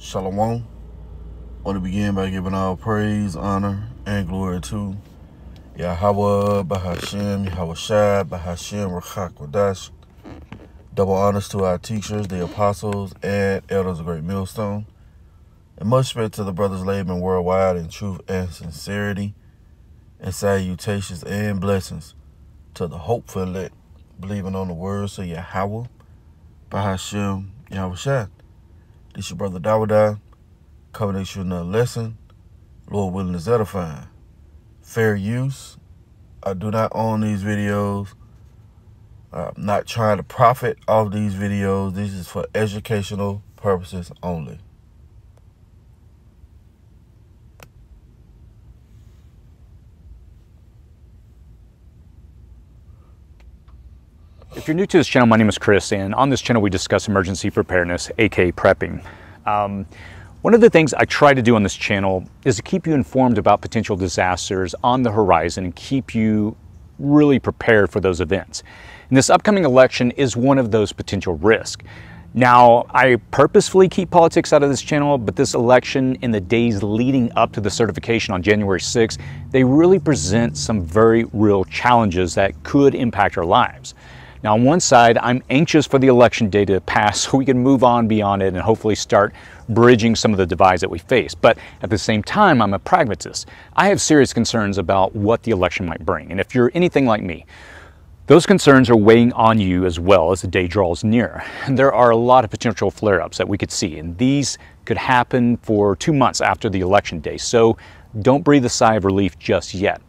Shalom. I want to begin by giving all praise, honor, and glory to Yahawah, Bahashem, Yahawashi, Bahashem, Rawchaa, Qadash. Double honors to our teachers, the apostles, and elders of Great Millstone. And much respect to the brothers laboring worldwide in truth and sincerity. And salutations and blessings to the hopeful elect, believing on the words of Yahawah, Bahashem, Yahawashi. This your brother Dawada, coming at you another lesson. Lord willing is edifying. Fair use. I do not own these videos. I'm not trying to profit off these videos. This is for educational purposes only. If you're new to this channel, my name is Chris, and on this channel we discuss emergency preparedness, aka prepping. One of the things I try to do on this channel is to keep you informed about potential disasters on the horizon and keep you really prepared for those events. And this upcoming election is one of those potential risks. Now, I purposefully keep politics out of this channel, but this election and the days leading up to the certification on January 6th, they really present some very real challenges that could impact our lives. Now, on one side, I'm anxious for the election day to pass so we can move on beyond it and hopefully start bridging some of the divides that we face. But at the same time, I'm a pragmatist. I have serious concerns about what the election might bring. And if you're anything like me, those concerns are weighing on you as well as the day draws near. And there are a lot of potential flare-ups that we could see, and these could happen for 2 months after the election day. So don't breathe a sigh of relief just yet.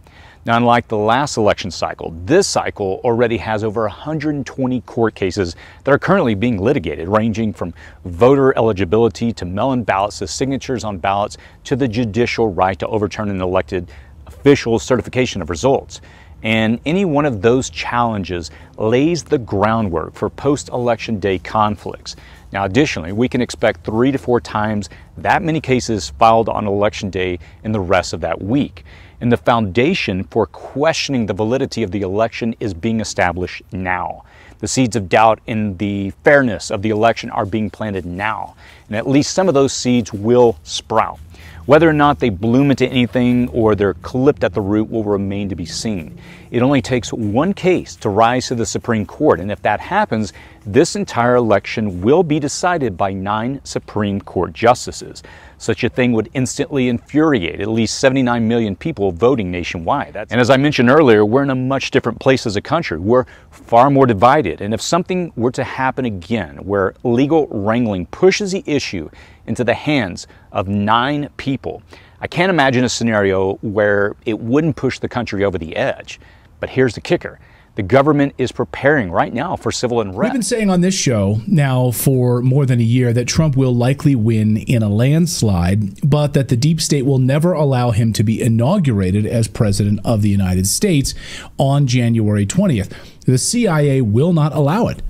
Now, unlike the last election cycle, this cycle already has over 120 court cases that are currently being litigated, ranging from voter eligibility to mail-in ballots to signatures on ballots to the judicial right to overturn an elected official's certification of results. And any one of those challenges lays the groundwork for post-election day conflicts. Now, additionally, we can expect 3 to 4 times that many cases filed on election day in the rest of that week. And the foundation for questioning the validity of the election is being established now. The seeds of doubt in the fairness of the election are being planted now. And at least some of those seeds will sprout. Whether or not they bloom into anything or they're clipped at the root will remain to be seen. It only takes one case to rise to the Supreme Court, and if that happens, this entire election will be decided by 9 Supreme Court justices. Such a thing would instantly infuriate at least 79 million people voting nationwide. And as I mentioned earlier, we're in a much different place as a country. We're far more divided, and if something were to happen again where legal wrangling pushes the issue into the hands of 9 people, I can't imagine a scenario where it wouldn't push the country over the edge. But here's the kicker. The government is preparing right now for civil unrest. We've been saying on this show now for more than a year that Trump will likely win in a landslide, but that the deep state will never allow him to be inaugurated as president of the United States on January 20th. The CIA will not allow it.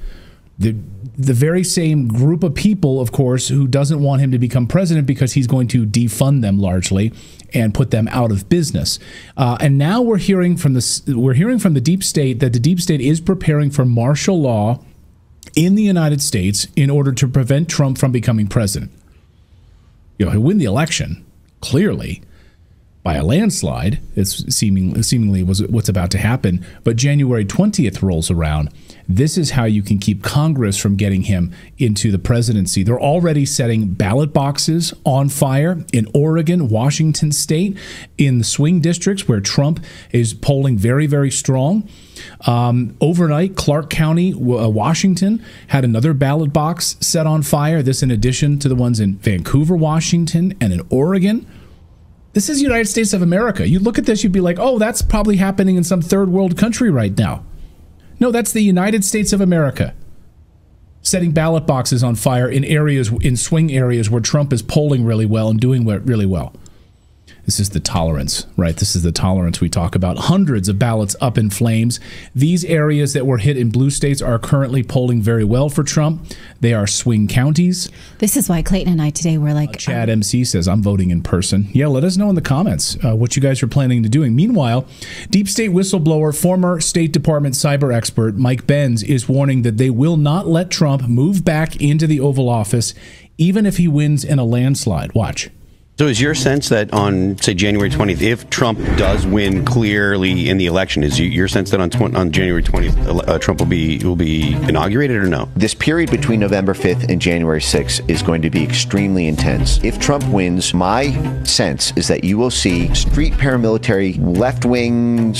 The very same group of people, of course, who doesn't want him to become president because he's going to defund them largely and put them out of business. And now we're hearing from the deep state that the deep state is preparing for martial law in the United States in order to prevent Trump from becoming president. You know, he'll win the election, clearly, by a landslide. It's seemingly was what's about to happen. But January 20th rolls around. This is how you can keep Congress from getting him into the presidency. They're already setting ballot boxes on fire in Oregon, Washington State, in the swing districts where Trump is polling very, very strong. Overnight, Clark County, Washington, had another ballot box set on fire. This in addition to the ones in Vancouver, Washington, and in Oregon. This is the United States of America. You look at this, you'd be like, oh, that's probably happening in some third world country right now. No, that's the United States of America setting ballot boxes on fire in swing areas where Trump is polling really well and doing really well. This is the tolerance, right? This is the tolerance we talk about. Hundreds of ballots up in flames. These areas that were hit in blue states are currently polling very well for Trump. They are swing counties. This is why Clayton and I today were like... Chad MC says, I'm voting in person. Yeah, let us know in the comments what you guys are planning to doing. Meanwhile, deep state whistleblower, former State Department cyber expert Mike Benz is warning that they will not let Trump move back into the Oval Office even if he wins in a landslide. Watch. So is your sense that on, say, January 20th, if Trump does win clearly in the election, is your sense that on January 20th, Trump will be inaugurated or no? This period between November 5th and January 6th is going to be extremely intense. If Trump wins, my sense is that you will see street paramilitary, left-wing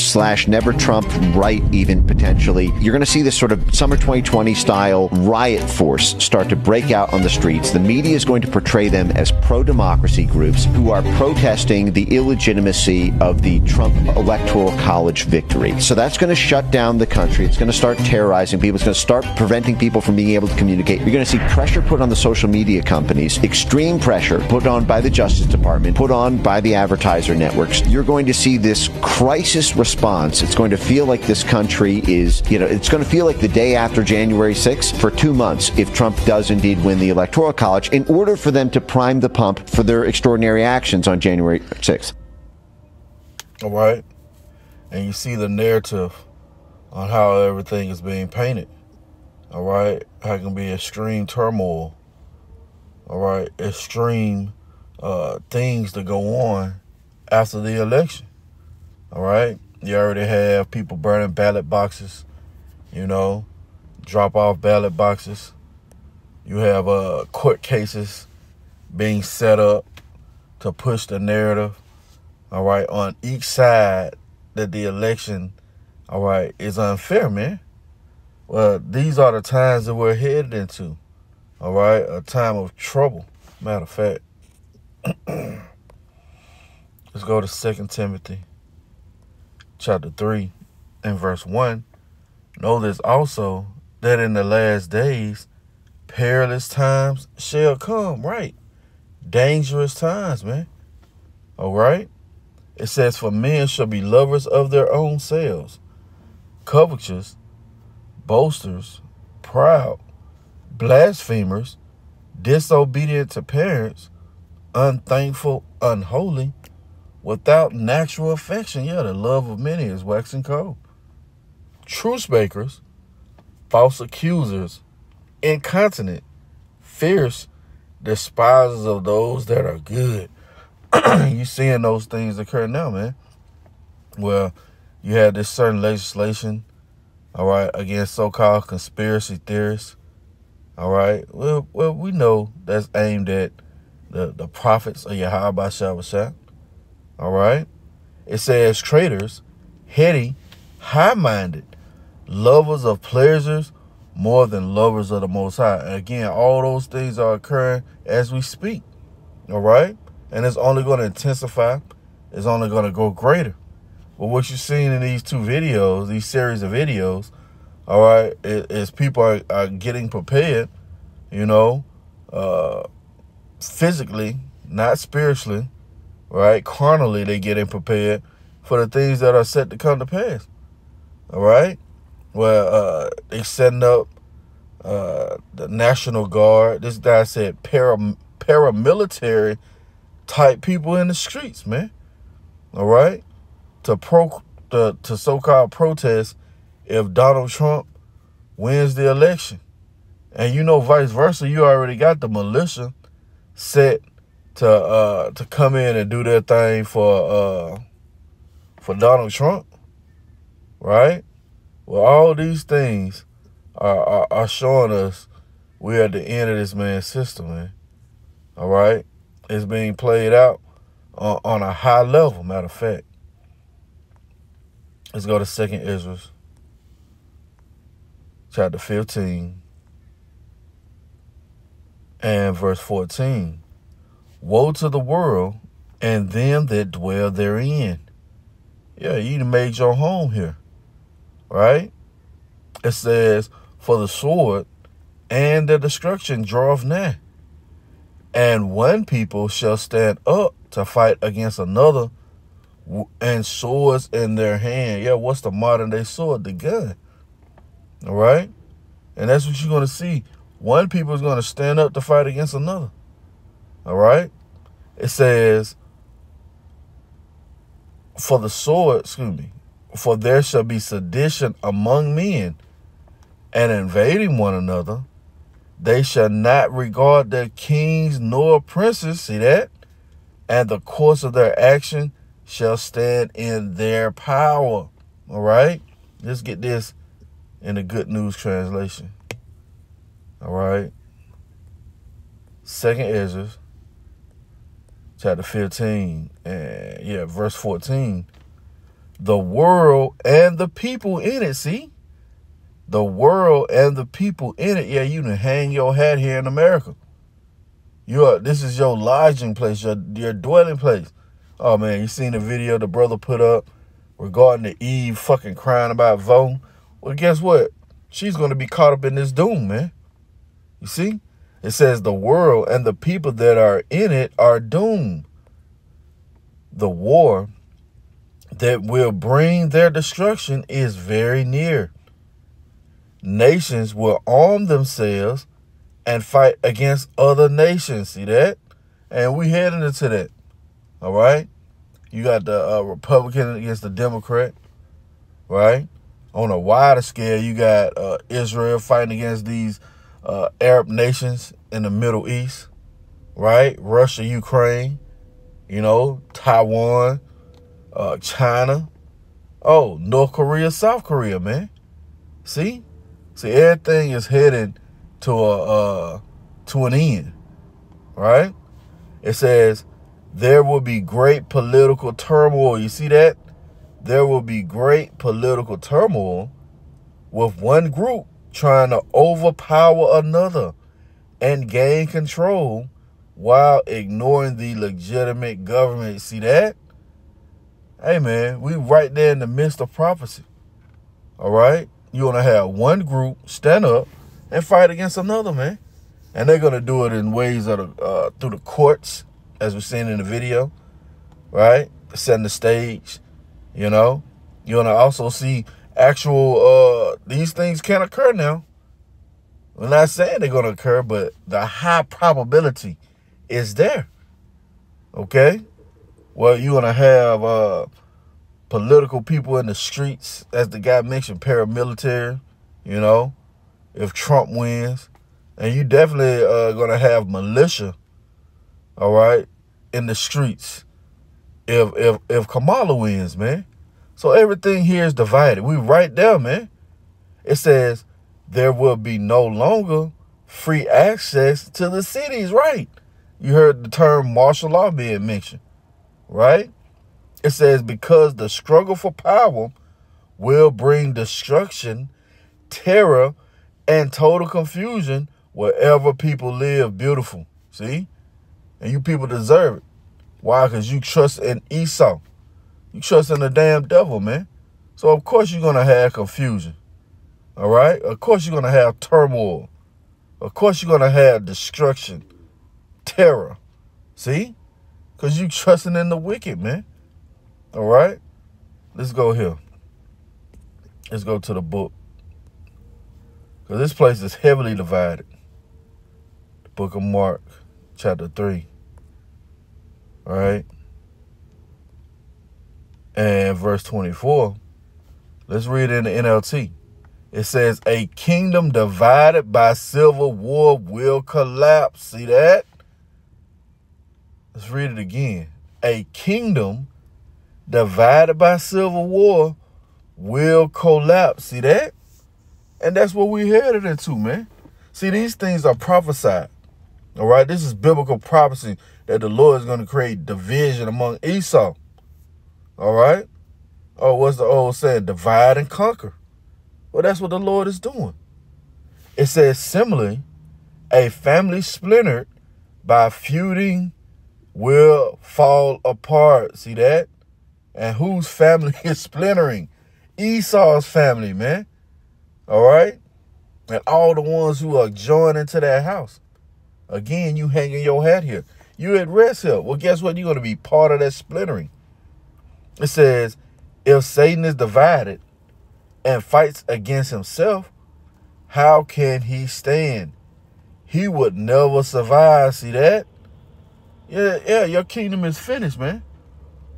/ never Trump, right even potentially. You're going to see this sort of summer 2020 style riot force start to break out on the streets. The media is going to portray them as pro-democracy groups who are protesting the illegitimacy of the Trump Electoral College victory. So that's going to shut down the country. It's going to start terrorizing people. It's going to start preventing people from being able to communicate. You're going to see pressure put on the social media companies, extreme pressure put on by the Justice Department, put on by the advertiser networks. You're going to see this crisis response. It's going to feel like this country is, it's going to feel like the day after January 6th for 2 months if Trump does indeed win the Electoral College, in order for them to prime the pump for their extraordinary actions on January 6th. All right. And you see the narrative on how everything is being painted. All right. How it can be extreme turmoil. All right. Extreme things to go on after the election. All right. You already have people burning ballot boxes, drop off ballot boxes. You have court cases being set up to push the narrative, all right, on each side that the election, all right, is unfair, man. Well, these are the times that we're headed into, all right, a time of trouble. Matter of fact, let's go to 2 Timothy chapter 3 and verse 1. Know this also, that in the last days, perilous times shall come, right? Dangerous times, man. All right? It says, for men shall be lovers of their own selves, covetous, boasters, proud, blasphemers, disobedient to parents, unthankful, unholy, without natural affection. Yeah, the love of many is waxing cold. Truce makers, false accusers, incontinent, fierce, despisers of those that are good. You seeing those things occur now, man. Well, you had this certain legislation, all right, against so-called conspiracy theorists, all right. Well, we know that's aimed at the prophets of Yahawashi, all right. It says traitors, heady, high-minded, lovers of pleasures more than lovers of the Most High. And again, all those things are occurring as we speak, all right? And it's only going to intensify. It's only going to go greater. But what you're seeing in these 2 videos, these series of videos, all right, is people are getting prepared, physically, not spiritually, right? Carnally, they're getting prepared for the things that are set to come to pass, all right? Well, they setting up the National Guard. This guy said paramilitary type people in the streets, man. All right, to so-called protest if Donald Trump wins the election, and vice versa. You already got the militia set to come in and do their thing for Donald Trump, right? Well, all these things are showing us we're at the end of this man's system, man. All right? It's being played out on a high level, matter of fact. Let's go to 2 Ezra, chapter 15, and verse 14. Woe to the world and them that dwell therein. Yeah, you done made your home here. Right? It says, for the sword and the destruction draweth nigh, and one people shall stand up to fight against another and swords in their hand. Yeah, what's the modern day sword? The gun. All right? And that's what you're going to see. One people is going to stand up to fight against another. All right? It says, for there shall be sedition among men, and invading one another. They shall not regard their kings nor princes. See that? And the course of their action shall stand in their power. All right? Let's get this in the Good News Translation. All right? 2nd Ezra, chapter 15, and verse 14. The world and the people in it, see? The world and the people in it. Yeah, you can hang your hat here in America. This is your lodging place, your dwelling place. Oh, man, you seen the video the brother put up regarding the Eve fucking crying about voting? Well, guess what? She's going to be caught up in this doom, man. You see? It says the world and the people that are in it are doomed. The war that will bring their destruction is very near. Nations will arm themselves and fight against other nations. See that? And we heading into that. All right? You got the Republican against the Democrat. Right? On a wider scale, you got Israel fighting against these Arab nations in the Middle East. Right? Russia, Ukraine. Taiwan. China. Oh, North Korea, South Korea, man. See, everything is heading to an end, right? It says there will be great political turmoil. You see that? There will be great political turmoil with one group trying to overpower another and gain control while ignoring the legitimate government. See that? Hey, man, we right there in the midst of prophecy. All right? You're going to have one group stand up and fight against another, man. And they're going to do it in ways that are through the courts, as we're seeing in the video, right? Setting the stage, You're going to also see actual, these things can occur now. We're not saying they're going to occur, but the high probability is there, okay? Well, you're going to have political people in the streets, as the guy mentioned, paramilitary, if Trump wins. And you definitely going to have militia, all right, in the streets if Kamala wins, man. So everything here is divided. We right there, man. It says there will be no longer free access to the cities, right? You heard the term martial law being mentioned. Right? It says because the struggle for power will bring destruction, terror, and total confusion wherever people live. Beautiful. See? And you people deserve it. Why? Because you trust in Esau. You trust in the damn devil, man. So of course you're going to have confusion. All right? Of course you're going to have turmoil. Of course you're going to have destruction, terror. See? Because you trusting in the wicked, man. All right? Let's go here. Let's go to the book. Because this place is heavily divided. The book of Mark, chapter 3. All right? And verse 24. Let's read it in the NLT. It says, a kingdom divided by civil war will collapse. See that? Let's read it again. A kingdom divided by civil war will collapse. See that? And that's what we headed into, man. See, these things are prophesied. All right? This is biblical prophecy that the Lord is going to create division among Esau. All right? Oh, what's the old saying? Divide and conquer. Well, that's what the Lord is doing. It says, similarly, a family splintered by feuding will fall apart. See that? And whose family is splintering? Esau's family, man. All right? And all the ones who are joining to that house. Again, you hanging your hat here. You at rest here. Well, guess what? You're going to be part of that splintering. It says, if Satan is divided and fights against himself, how can he stand? He would never survive. See that? Yeah, your kingdom is finished, man.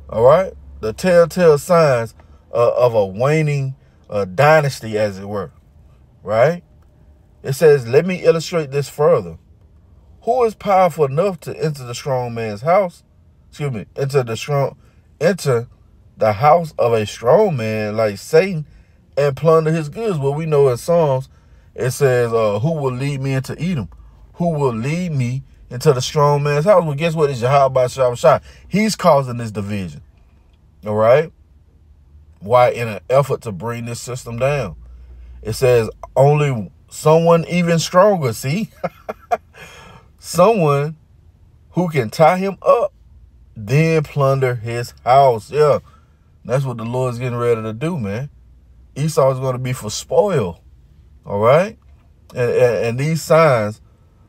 All right? The telltale signs of a waning dynasty, as it were. Right? It says, let me illustrate this further. Who is powerful enough to enter the strong man's house? Excuse me, enter the house of a strong man like Satan and plunder his goods? Well, we know in Psalms, it says, who will lead me into Edom? Who will lead me into the strong man's house? Well, guess what? It's Yahawashi. He's causing this division. All right? Why? In an effort to bring this system down. It says only someone even stronger, see? Someone who can tie him up, then plunder his house. Yeah, that's what the Lord's getting ready to do, man. Esau is going to be for spoil. All right? And these signs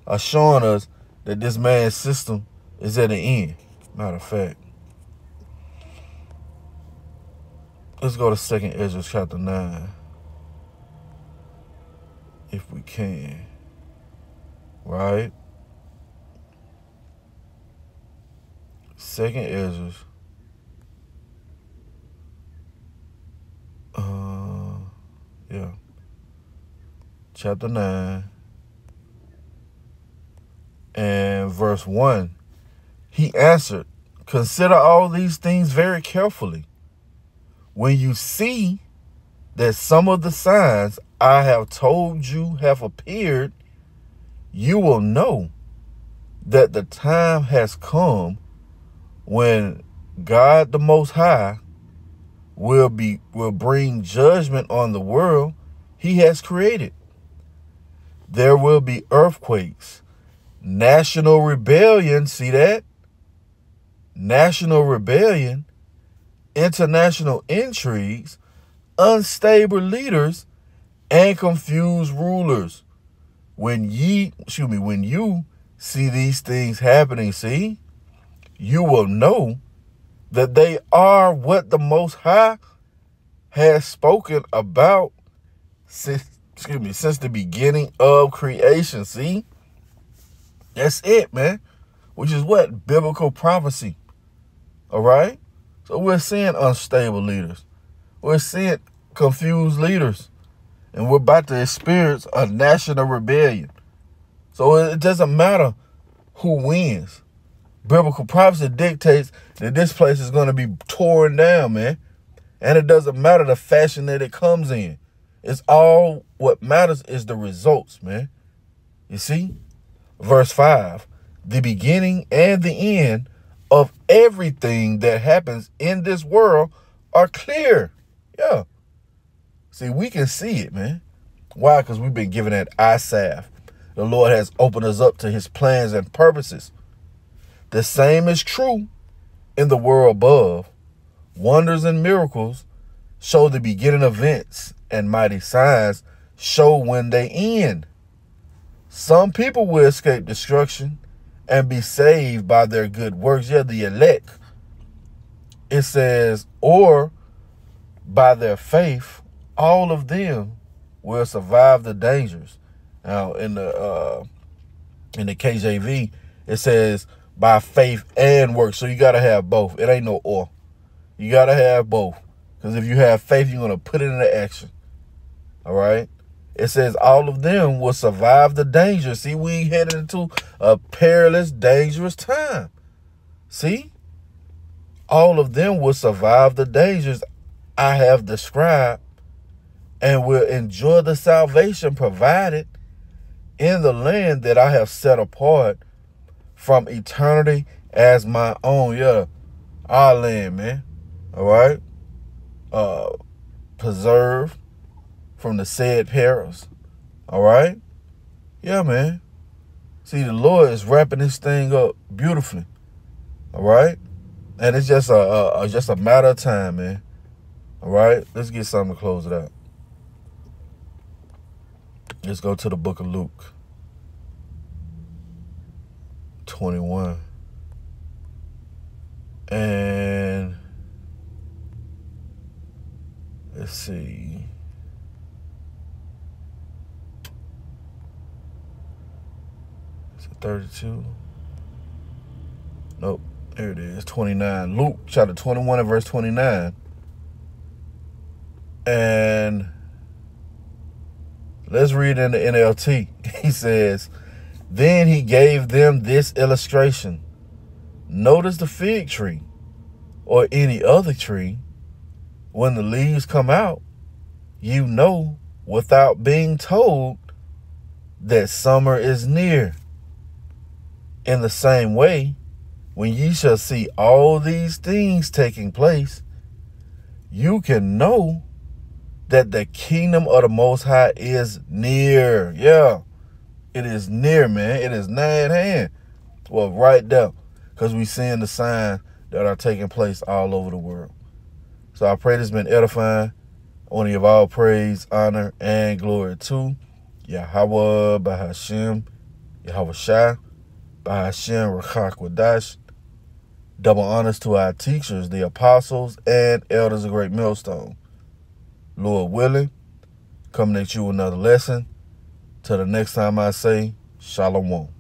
are showing us that this man's system is at an end. Matter of fact, let's go to 2nd Ezra chapter 9. If we can. Right? 2nd Ezra. Yeah. Chapter 9. And verse 1. He answered, consider all these things very carefully. When you see that some of the signs I have told you have appeared, you will know that the time has come when God the Most High will bring judgment on the world he has created. There will be earthquakes, national rebellion, see that? National rebellion, international intrigues, unstable leaders, and confused rulers. When you see these things happening, see, you will know that they are what the Most High has spoken about since the beginning of creation. See, that's it, man. Which is what? Biblical prophecy. All right? So we're seeing unstable leaders. We're seeing confused leaders. And we're about to experience a national rebellion. So it doesn't matter who wins. Biblical prophecy dictates that this place is going to be torn down, man. And it doesn't matter the fashion that it comes in. It's all what matters is the results, man. You see? Verse 5. The beginning and the end of everything that happens in this world are clear. Yeah. See, we can see it, man. Why? Because we've been given that eye salve. The Lord has opened us up to his plans and purposes. The same is true in the world above. Wonders and miracles show the beginning events, and mighty signs show when they end. Some people will escape destruction and be saved by their good works. Yeah, the elect. It says, or by their faith, all of them will survive the dangers. Now, in the KJV, it says by faith and work. So you got to have both. It ain't no or. You got to have both. Because if you have faith, you're going to put it into action. All right? It says all of them will survive the danger. See, we headed into a perilous, dangerous time. See? All of them will survive the dangers I have described and will enjoy the salvation provided in the land that I have set apart from eternity as my own. Yeah, our land, man. All right? Preserved from the said perils. All right? Yeah, man. See, the Lord is wrapping this thing up beautifully. All right? And it's just a matter of time, man. All right? Let's get something to close it out. Let's go to the book of Luke 21. And let's see. Is it 32? Nope. There it is. 29. Luke chapter 21 and verse 29. And let's read in the NLT. He says, then he gave them this illustration. Notice the fig tree or any other tree. When the leaves come out, you know without being told that summer is near. In the same way, when ye shall see all these things taking place, you can know that the kingdom of the Most High is near. Yeah, it is near, man. It is nigh at hand. Well, right there, because we seeing the signs that are taking place all over the world. So I pray this has been edifying. I want to give all praise, honor, and glory to Yahawah, Bahashem, Yahawashi, Bahashem, Rawchaa, Qadash. Double honors to our teachers, the apostles, and elders of Great Millstone. Lord willing, coming at you with another lesson. Till the next time I say, Shalom.